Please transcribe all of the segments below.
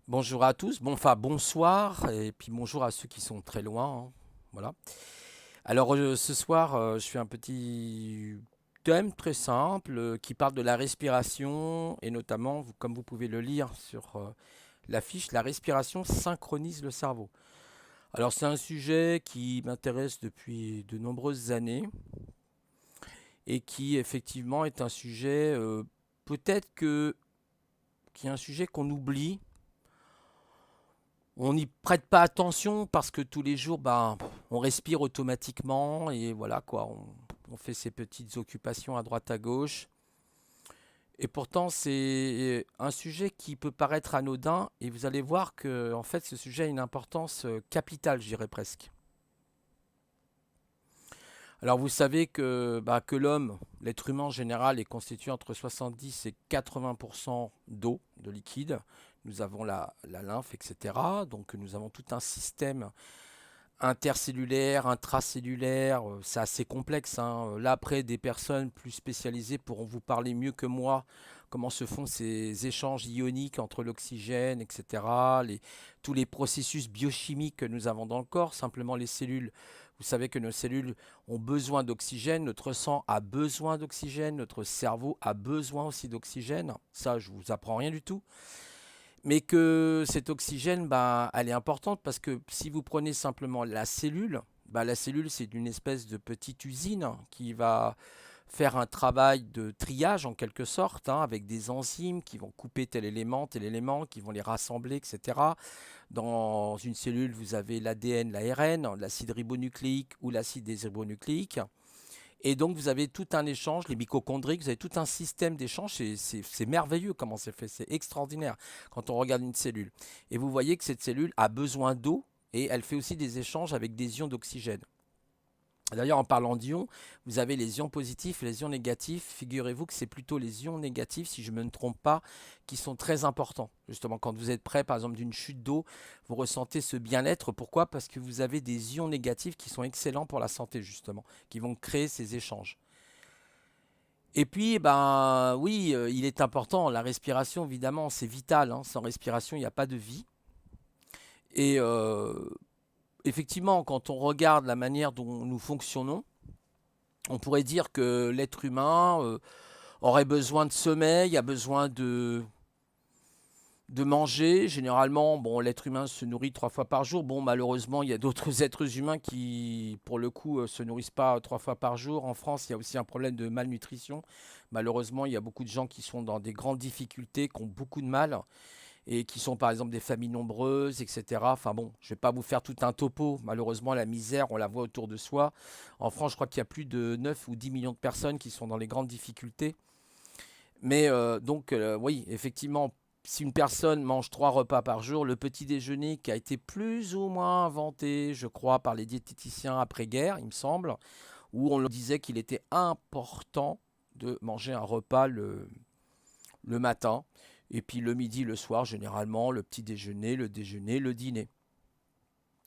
Bonjour à tous, bonsoir, et puis bonjour à ceux qui sont très loin, hein. Voilà. Alors ce soir, je fais un petit thème très simple qui parle de la respiration et notamment, comme vous pouvez le lire sur l'affiche, la respiration synchronise le cerveau. Alors c'est un sujet qui m'intéresse depuis de nombreuses années et qui effectivement est un sujet peut-être que qui est un sujet qu'on oublie. On n'y prête pas attention parce que tous les jours, ben, on respire automatiquement et voilà quoi, on fait ses petites occupations à droite à gauche. Et pourtant, c'est un sujet qui peut paraître anodin et vous allez voir que en fait, ce sujet a une importance capitale, je dirais presque. Alors vous savez que, bah, que l'homme, l'être humain en général, est constitué entre 70 et 80% d'eau, de liquide. Nous avons la lymphe, etc. Donc nous avons tout un système intercellulaire, intracellulaire, c'est assez complexe, hein. Là, après, des personnes plus spécialisées pourront vous parler mieux que moi comment se font ces échanges ioniques entre l'oxygène, etc. Tous les processus biochimiques que nous avons dans le corps, simplement les cellules. Vous savez que nos cellules ont besoin d'oxygène, notre sang a besoin d'oxygène, notre cerveau a besoin aussi d'oxygène. Ça, je vous apprends rien du tout. Mais que cet oxygène, bah, elle est importante parce que si vous prenez simplement la cellule, bah, la cellule c'est une espèce de petite usine qui va faire un travail de triage en quelque sorte, hein, avec des enzymes qui vont couper tel élément, qui vont les rassembler, etc. Dans une cellule, vous avez l'ADN, l'ARN, l'acide ribonucléique ou l'acide désoxyribonucléique. Et donc, vous avez tout un échange, les mitochondries, vous avez tout un système d'échange. C'est merveilleux comment c'est fait, c'est extraordinaire quand on regarde une cellule. Et vous voyez que cette cellule a besoin d'eau et elle fait aussi des échanges avec des ions d'oxygène. D'ailleurs, en parlant d'ions, vous avez les ions positifs et les ions négatifs. Figurez-vous que c'est plutôt les ions négatifs, si je ne me trompe pas, qui sont très importants. Justement, quand vous êtes près, par exemple, d'une chute d'eau, vous ressentez ce bien-être. Pourquoi? Parce que vous avez des ions négatifs qui sont excellents pour la santé, justement, qui vont créer ces échanges. Et puis, ben oui, il est important, la respiration, évidemment, c'est vital, hein. Sans respiration, il n'y a pas de vie. Et effectivement, quand on regarde la manière dont nous fonctionnons, on pourrait dire que l'être humain aurait besoin de sommeil, a besoin de manger. Généralement, bon, l'être humain se nourrit 3 fois par jour. Bon, malheureusement, il y a d'autres êtres humains qui, pour le coup, se nourrissent pas 3 fois par jour. En France, il y a aussi un problème de malnutrition. Malheureusement, il y a beaucoup de gens qui sont dans des grandes difficultés, qui ont beaucoup de mal et qui sont par exemple des familles nombreuses, etc. Enfin bon, je ne vais pas vous faire tout un topo. Malheureusement, la misère, on la voit autour de soi. En France, je crois qu'il y a plus de 9 ou 10 millions de personnes qui sont dans les grandes difficultés. Mais oui, effectivement, si une personne mange 3 repas par jour, le petit déjeuner qui a été plus ou moins inventé, je crois, par les diététiciens après-guerre, il me semble, où on leur disait qu'il était important de manger un repas le matin, et puis le midi, le soir, généralement, le petit déjeuner, le dîner.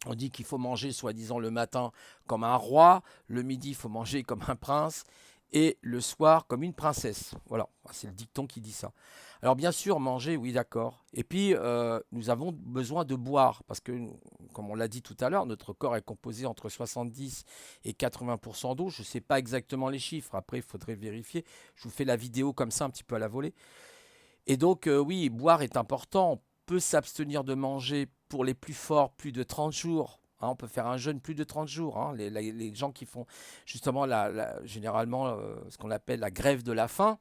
On dit qu'il faut manger soi-disant le matin comme un roi, le midi il faut manger comme un prince et le soir comme une princesse. Voilà, c'est le dicton qui dit ça. Alors bien sûr, manger, oui d'accord. Et puis nous avons besoin de boire parce que, comme on l'a dit tout à l'heure, notre corps est composé entre 70 et 80% d'eau. Je ne sais pas exactement les chiffres, après il faudrait vérifier. Je vous fais la vidéo comme ça un petit peu à la volée. Et donc, oui, boire est important. On peut s'abstenir de manger pour les plus forts plus de 30 jours, hein. On peut faire un jeûne plus de 30 jours, hein. Les gens qui font justement généralement ce qu'on appelle la grève de la faim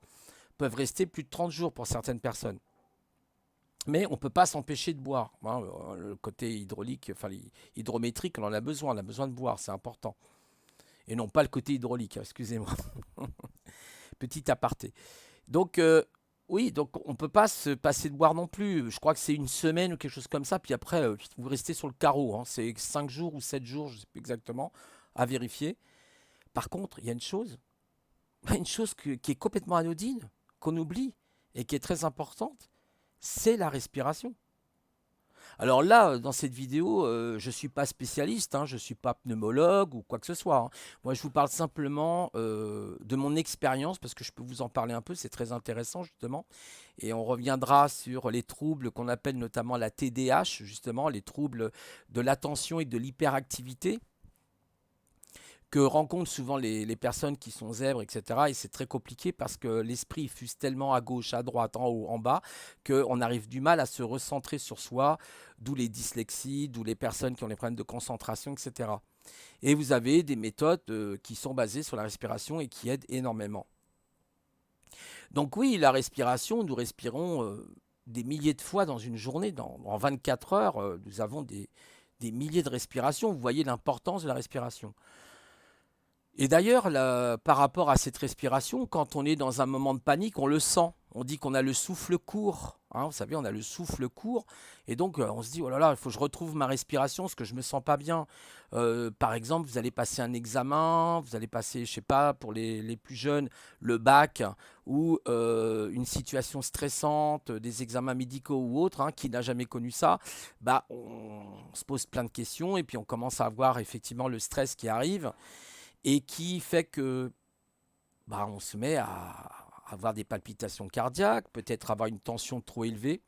peuvent rester plus de 30 jours pour certaines personnes. Mais on ne peut pas s'empêcher de boire, hein. Le côté hydraulique, enfin hydrométrique, on a besoin de boire, c'est important. Et non pas le côté hydraulique, hein, excusez-moi. Petit aparté. Donc, oui, donc on ne peut pas se passer de boire non plus. Je crois que c'est une semaine ou quelque chose comme ça. Puis après, vous restez sur le carreau, hein. C'est 5 jours ou 7 jours, je ne sais plus exactement, à vérifier. Par contre, il y a une chose, une chose qui est complètement anodine, qu'on oublie et qui est très importante, c'est la respiration. Alors là, dans cette vidéo, je ne suis pas spécialiste, hein, je ne suis pas pneumologue ou quoi que ce soit, hein. Moi, je vous parle simplement de mon expérience parce que je peux vous en parler un peu, c'est très intéressant justement. Et on reviendra sur les troubles qu'on appelle notamment la TDAH, justement, les troubles de l'attention et de l'hyperactivité que rencontrent souvent les personnes qui sont zèbres, etc. Et c'est très compliqué parce que l'esprit fuse tellement à gauche, à droite, en haut, en bas, qu'on arrive du mal à se recentrer sur soi, d'où les dyslexies, d'où les personnes qui ont des problèmes de concentration, etc. Et vous avez des méthodes qui sont basées sur la respiration et qui aident énormément. Donc oui, la respiration, nous respirons des milliers de fois dans une journée, en 24 heures, nous avons des milliers de respirations. Vous voyez l'importance de la respiration. Et d'ailleurs, par rapport à cette respiration, quand on est dans un moment de panique, on le sent. On dit qu'on a le souffle court, hein, vous savez, on a le souffle court. Et donc, on se dit, oh là là, il faut que je retrouve ma respiration parce que je ne me sens pas bien. Par exemple, vous allez passer un examen, vous allez passer, je sais pas, pour les plus jeunes, le bac ou une situation stressante, des examens médicaux ou autres, hein, qui n'a jamais connu ça. Bah, on se pose plein de questions et puis on commence à avoir effectivement le stress qui arrive et qui fait que bah, on se met à avoir des palpitations cardiaques, peut-être avoir une tension trop élevée,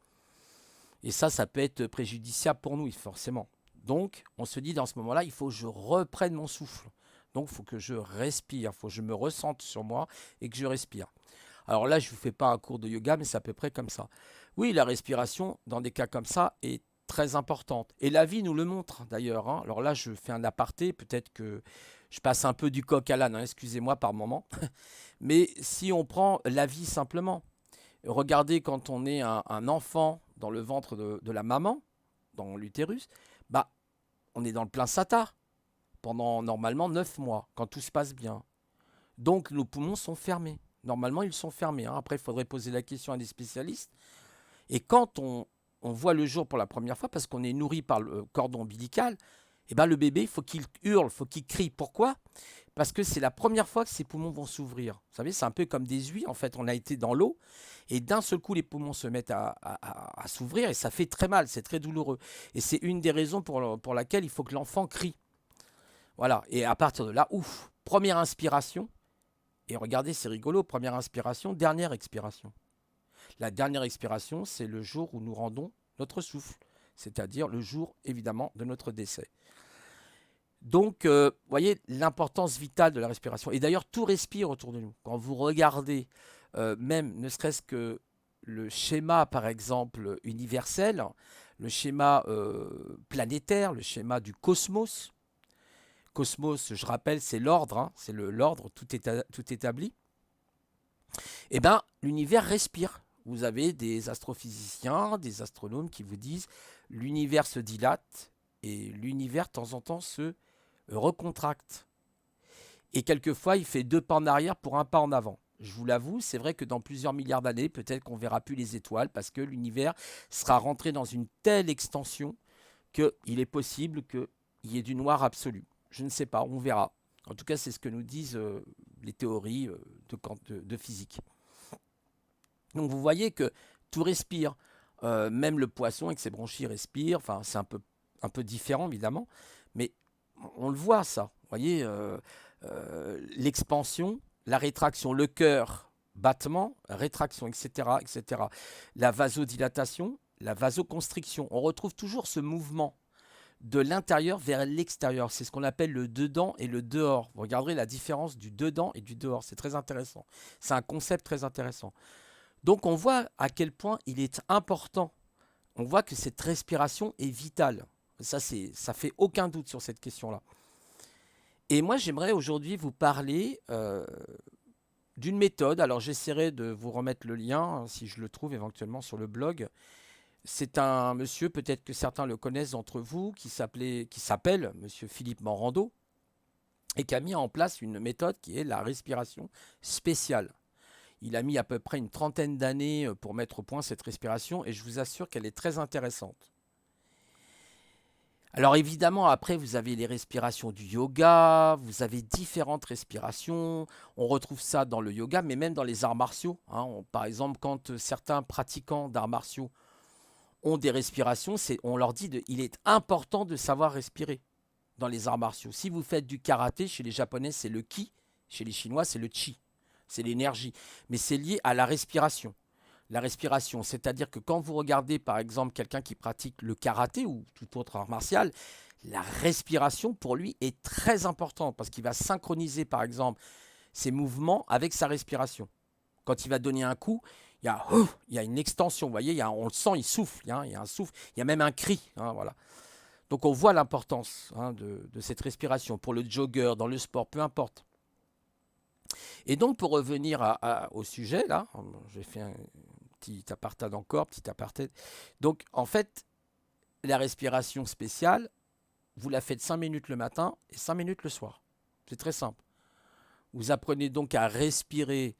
et ça peut être préjudiciable pour nous, forcément. Donc, on se dit dans ce moment-là, il faut que je reprenne mon souffle. Donc, il faut que je respire, il faut que je me ressente sur moi et que je respire. Alors là, je ne vous fais pas un cours de yoga, mais c'est à peu près comme ça. Oui, la respiration, dans des cas comme ça, est très importante. Et la vie nous le montre d'ailleurs, hein. Alors là, je fais un aparté, peut-être que je passe un peu du coq à l'âne, hein, excusez-moi par moment. Mais si on prend la vie simplement, regardez quand on est un enfant dans le ventre de la maman, dans l'utérus, bah, on est dans le plein satar pendant normalement 9 mois, quand tout se passe bien. Donc nos poumons sont fermés. Normalement, ils sont fermés, hein. Après, il faudrait poser la question à des spécialistes. Et quand on voit le jour pour la première fois, parce qu'on est nourri par le cordon ombilical, et ben le bébé, il faut qu'il hurle, il faut qu'il crie. Pourquoi? Parce que c'est la première fois que ses poumons vont s'ouvrir. Vous savez, c'est un peu comme des huiles. En fait, on a été dans l'eau et d'un seul coup, les poumons se mettent à s'ouvrir et ça fait très mal, c'est très douloureux. Et c'est une des raisons pour laquelle il faut que l'enfant crie. Voilà. Et à partir de là, ouf, première inspiration. Et regardez, c'est rigolo, première inspiration, dernière expiration. La dernière expiration, c'est le jour où nous rendons notre souffle, c'est-à-dire le jour, évidemment, de notre décès. Donc, vous voyez l'importance vitale de la respiration. Et d'ailleurs, tout respire autour de nous. Quand vous regardez, même ne serait-ce que le schéma, par exemple, universel, le schéma planétaire, le schéma du cosmos. Cosmos, je rappelle, c'est l'ordre, hein, c'est l'ordre tout établi. Eh bien, l'univers respire. Vous avez des astrophysiciens, des astronomes qui vous disent l'univers se dilate et l'univers, de temps en temps, se recontracte. Et quelquefois, il fait 2 pas en arrière pour un pas en avant. Je vous l'avoue, c'est vrai que dans plusieurs milliards d'années, peut-être qu'on ne verra plus les étoiles parce que l'univers sera rentré dans une telle extension qu'il est possible qu'il y ait du noir absolu. Je ne sais pas, on verra. En tout cas, c'est ce que nous disent les théories de physique. Donc vous voyez que tout respire. Même le poisson avec ses bronchies respire. Enfin, c'est un peu différent évidemment, mais on le voit ça. Vous voyez, l'expansion, la rétraction, le cœur, battement, rétraction, etc., etc. La vasodilatation, la vasoconstriction. On retrouve toujours ce mouvement de l'intérieur vers l'extérieur. C'est ce qu'on appelle le dedans et le dehors. Vous regarderez la différence du dedans et du dehors. C'est très intéressant. C'est un concept très intéressant. Donc on voit à quel point il est important. On voit que cette respiration est vitale. Ça fait aucun doute sur cette question-là. Et moi, j'aimerais aujourd'hui vous parler d'une méthode. Alors j'essaierai de vous remettre le lien, hein, si je le trouve éventuellement sur le blog. C'est un monsieur, peut-être que certains le connaissent d'entre vous, qui s'appelle monsieur Philippe Morando, et qui a mis en place une méthode qui est la respiration spéciale. Il a mis à peu près une trentaine d'années pour mettre au point cette respiration, et je vous assure qu'elle est très intéressante. Alors évidemment, après, vous avez les respirations du yoga, vous avez différentes respirations. On retrouve ça dans le yoga, mais même dans les arts martiaux, hein. Par exemple, quand certains pratiquants d'arts martiaux ont des respirations, on leur dit il est important de savoir respirer dans les arts martiaux. Si vous faites du karaté, chez les Japonais, c'est le ki, chez les Chinois, c'est le chi, c'est l'énergie. Mais c'est lié à la respiration. La respiration, c'est-à-dire que quand vous regardez par exemple quelqu'un qui pratique le karaté ou tout autre art martial, la respiration pour lui est très importante parce qu'il va synchroniser par exemple ses mouvements avec sa respiration. Quand il va donner un coup, il y a une extension, vous voyez, on le sent, il souffle, il y a un souffle, il y a même un cri, voilà. Donc on voit l'importance de cette respiration pour le jogger, dans le sport, peu importe. Et donc pour revenir au sujet, là, j'ai fait un petit aparté encore, petit aparté. Donc en fait, la respiration spéciale, vous la faites 5 minutes le matin et 5 minutes le soir. C'est très simple. Vous apprenez donc à respirer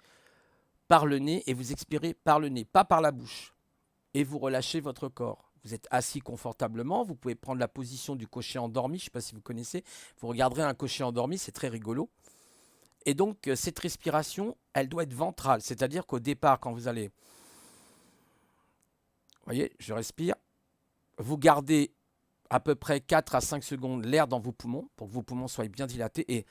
par le nez et vous expirez par le nez, pas par la bouche. Et vous relâchez votre corps. Vous êtes assis confortablement, vous pouvez prendre la position du cocher endormi, je ne sais pas si vous connaissez, vous regarderez un cocher endormi, c'est très rigolo. Et donc cette respiration, elle doit être ventrale, c'est-à-dire qu'au départ, quand vous allez, vous voyez, je respire, vous gardez à peu près 4 à 5 secondes l'air dans vos poumons, pour que vos poumons soient bien dilatés,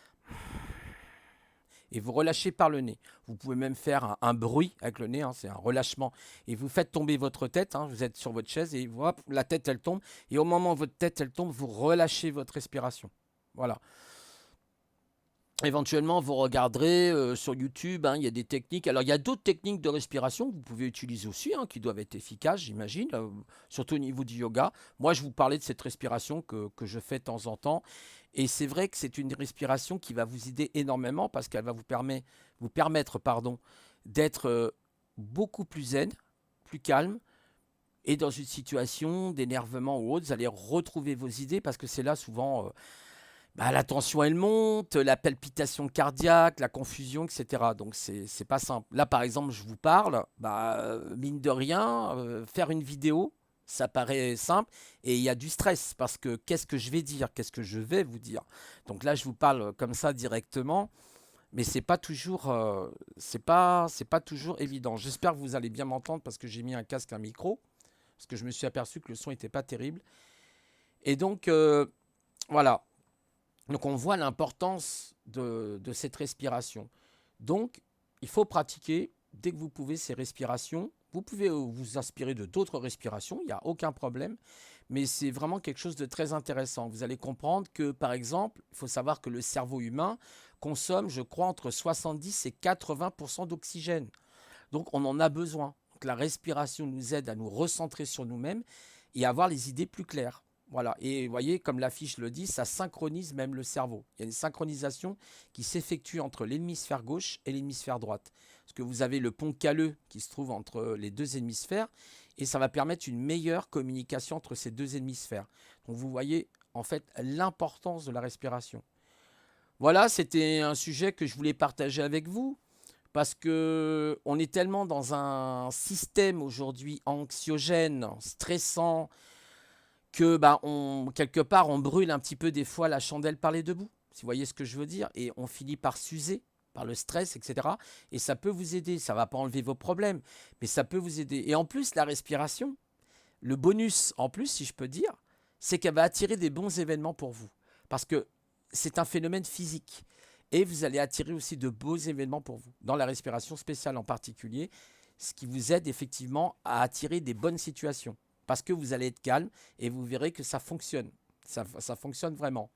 et vous relâchez par le nez. Vous pouvez même faire un bruit avec le nez, c'est un relâchement. Et vous faites tomber votre tête, vous êtes sur votre chaise et hop, la tête elle tombe. Et au moment où votre tête elle tombe, vous relâchez votre respiration. Voilà. Éventuellement, vous regarderez sur YouTube, il y a des techniques. Alors, il y a d'autres techniques de respiration que vous pouvez utiliser aussi, qui doivent être efficaces, j'imagine, surtout au niveau du yoga. Moi, je vous parlais de cette respiration que je fais de temps en temps. Et c'est vrai que c'est une respiration qui va vous aider énormément parce qu'elle va vous permettre d'être beaucoup plus zen, plus calme. Et dans une situation d'énervement ou autre, vous allez retrouver vos idées parce que c'est là souvent... la tension elle monte, la palpitation cardiaque, la confusion, etc. Donc c'est pas simple. Là par exemple je vous parle, mine de rien, faire une vidéo, ça paraît simple et il y a du stress parce que qu'est-ce que je vais dire, qu'est-ce que je vais vous dire. Donc là je vous parle comme ça directement, mais c'est pas toujours, toujours évident. J'espère que vous allez bien m'entendre parce que j'ai mis un casque, un micro, parce que je me suis aperçu que le son n'était pas terrible. Et donc voilà. Donc on voit l'importance de cette respiration. Donc il faut pratiquer dès que vous pouvez ces respirations. Vous pouvez vous inspirer de d'autres respirations, il n'y a aucun problème. Mais c'est vraiment quelque chose de très intéressant. Vous allez comprendre que par exemple, il faut savoir que le cerveau humain consomme, je crois, entre 70 et 80% d'oxygène. Donc on en a besoin. Donc, la respiration nous aide à nous recentrer sur nous-mêmes et à avoir les idées plus claires. Voilà, et vous voyez, comme l'affiche le dit, ça synchronise même le cerveau. Il y a une synchronisation qui s'effectue entre l'hémisphère gauche et l'hémisphère droite. Parce que vous avez le pont calleux qui se trouve entre les deux hémisphères, et ça va permettre une meilleure communication entre ces deux hémisphères. Donc vous voyez en fait l'importance de la respiration. Voilà, c'était un sujet que je voulais partager avec vous, parce que on est tellement dans un système aujourd'hui anxiogène, stressant, que quelque part on brûle un petit peu des fois la chandelle par les deux bouts, si vous voyez ce que je veux dire, et on finit par s'user par le stress, etc. Et ça peut vous aider, ça ne va pas enlever vos problèmes, mais ça peut vous aider. Et en plus, la respiration, le bonus en plus, si je peux dire, c'est qu'elle va attirer des bons événements pour vous. Parce que c'est un phénomène physique. Et vous allez attirer aussi de beaux événements pour vous. Dans la respiration spéciale en particulier, ce qui vous aide effectivement à attirer des bonnes situations. Parce que vous allez être calme et vous verrez que ça fonctionne. Ça fonctionne vraiment.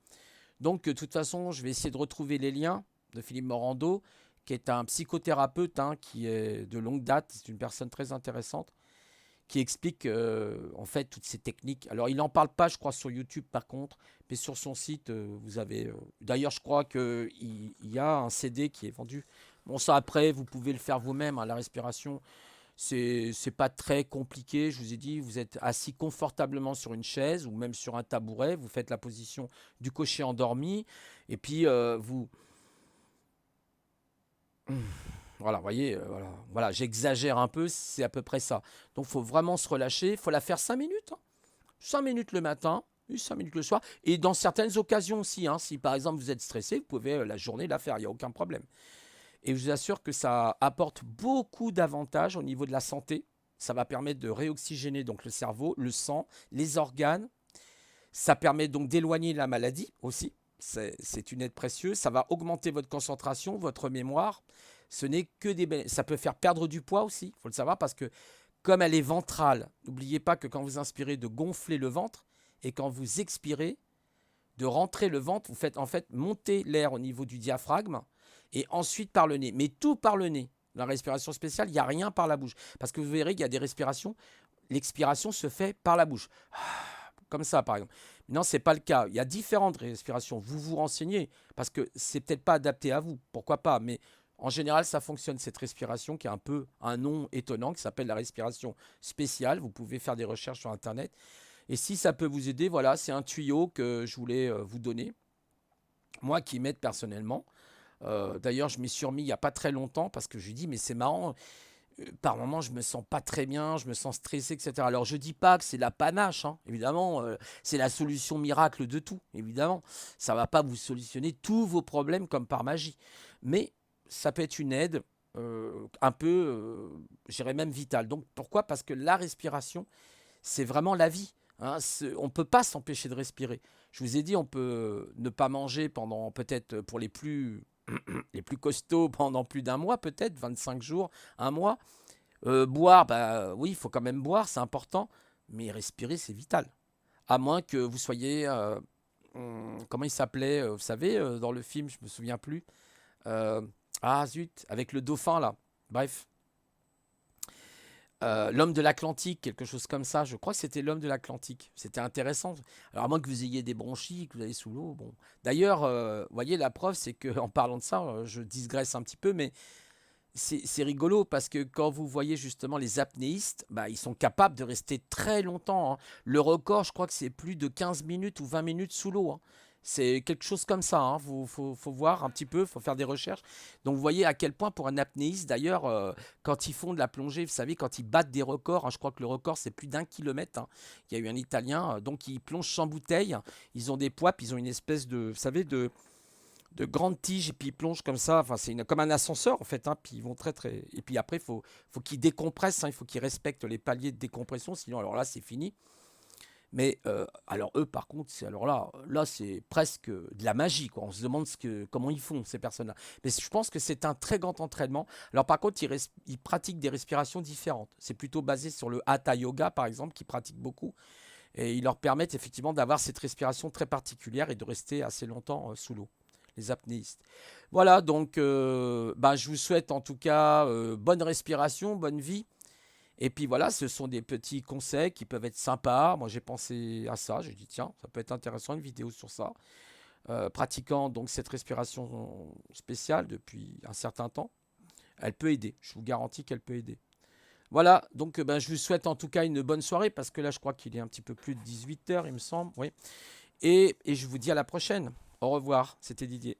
Donc, de toute façon, je vais essayer de retrouver les liens de Philippe Morando, qui est un psychothérapeute qui est de longue date. C'est une personne très intéressante qui explique en fait toutes ces techniques. Alors, il n'en parle pas, je crois, sur YouTube par contre, mais sur son site, vous avez... D'ailleurs, je crois qu'il y a un CD qui est vendu. Bon, ça après, vous pouvez le faire vous-même, la respiration. C'est pas très compliqué, je vous ai dit, vous êtes assis confortablement sur une chaise ou même sur un tabouret, vous faites la position du cocher endormi et puis vous... Voilà, vous voyez, voilà, j'exagère un peu, c'est à peu près ça. Donc il faut vraiment se relâcher, il faut la faire 5 minutes, 5 minutes le matin, 5 minutes le soir, et dans certaines occasions aussi, si par exemple vous êtes stressé, vous pouvez la journée la faire, il n'y a aucun problème. Et je vous assure que ça apporte beaucoup d'avantages au niveau de la santé. ça va permettre de réoxygéner donc le cerveau, le sang, les organes. Ça permet donc d'éloigner la maladie aussi. C'est une aide précieuse. Ça va augmenter votre concentration, votre mémoire. Ce n'est que ça peut faire perdre du poids aussi, il faut le savoir, parce que comme elle est ventrale, n'oubliez pas que quand vous inspirez, de gonfler le ventre, et quand vous expirez, de rentrer le ventre, vous faites en fait monter l'air au niveau du diaphragme, et ensuite par le nez. Mais tout par le nez. La respiration spéciale, il n'y a rien par la bouche. Parce que vous verrez qu'il y a des respirations, l'expiration se fait par la bouche. Comme ça, par exemple. Non, ce n'est pas le cas. Il y a différentes respirations. Vous vous renseignez, parce que c'est peut-être pas adapté à vous. Pourquoi pas? Mais en général, ça fonctionne, cette respiration, qui a un peu un nom étonnant, qui s'appelle la respiration spéciale. Vous pouvez faire des recherches sur Internet. Et si ça peut vous aider, voilà, c'est un tuyau que je voulais vous donner. Moi qui m'aide personnellement. D'ailleurs, je m'y suis remis il n'y a pas très longtemps, parce que je lui dis, mais c'est marrant, par moments, je me sens pas très bien, je me sens stressé, etc. Alors, je dis pas que c'est la panache, hein, évidemment, c'est la solution miracle de tout, évidemment. Ça va pas vous solutionner tous vos problèmes comme par magie. Mais ça peut être une aide un peu, je dirais même vitale. Donc, pourquoi? Parce que la respiration, c'est vraiment la vie. Hein. On ne peut pas s'empêcher de respirer. Je vous ai dit, on peut ne pas manger pendant, peut-être pour les plus costauds, pendant plus d'un mois, peut-être 25 jours, un mois. Boire, bah oui, il faut quand même boire, c'est important. Mais respirer, c'est vital. À moins que vous soyez, comment il s'appelait, vous savez, dans le film, je me souviens plus. Euh, ah zut, avec le dauphin là. Bref. L'homme de l'Atlantique, quelque chose comme ça. Je crois que c'était l'homme de l'Atlantique. C'était intéressant. Alors, à moins que vous ayez des bronchies, que vous allez sous l'eau. Bon. D'ailleurs, vous voyez, la preuve, c'est qu'en parlant de ça, je digresse un petit peu, mais c'est rigolo parce que quand vous voyez justement les apnéistes, bah, ils sont capables de rester très longtemps. Hein. Le record, je crois que c'est plus de 15 minutes ou 20 minutes sous l'eau. Hein. C'est quelque chose comme ça. Hein. Faut voir un petit peu, il faut faire des recherches. Donc vous voyez à quel point pour un apnéiste, d'ailleurs, quand ils font de la plongée, vous savez, quand ils battent des records, hein, je crois que le record c'est plus d'1 kilomètre. Hein. Il y a eu un Italien, donc ils plongent sans bouteille. Ils ont des poids, puis ils ont une espèce de, vous savez, de grandes tiges et puis ils plongent comme ça. Enfin, c'est comme un ascenseur en fait. Hein, puis ils vont très très. Et puis après, faut qu'ils décompressent. Hein, il faut qu'ils respectent les paliers de décompression. Sinon, alors là, c'est fini. Mais alors eux, par contre, alors là, c'est presque de la magie, quoi. On se demande comment ils font ces personnes-là. Mais je pense que c'est un très grand entraînement. Alors par contre, ils pratiquent des respirations différentes. C'est plutôt basé sur le Hatha Yoga, par exemple, qui pratique beaucoup. Et ils leur permettent effectivement d'avoir cette respiration très particulière et de rester assez longtemps sous l'eau, les apnéistes. Voilà, donc bah, je vous souhaite en tout cas bonne respiration, bonne vie. Et puis voilà, ce sont des petits conseils qui peuvent être sympas. Moi, j'ai pensé à ça. J'ai dit, tiens, ça peut être intéressant, une vidéo sur ça. Pratiquant donc cette respiration spéciale depuis un certain temps, elle peut aider. Je vous garantis qu'elle peut aider. Voilà, donc ben, je vous souhaite en tout cas une bonne soirée, parce que là, je crois qu'il est un petit peu plus de 18 h, il me semble. Oui. Et je vous dis à la prochaine. Au revoir, c'était Didier.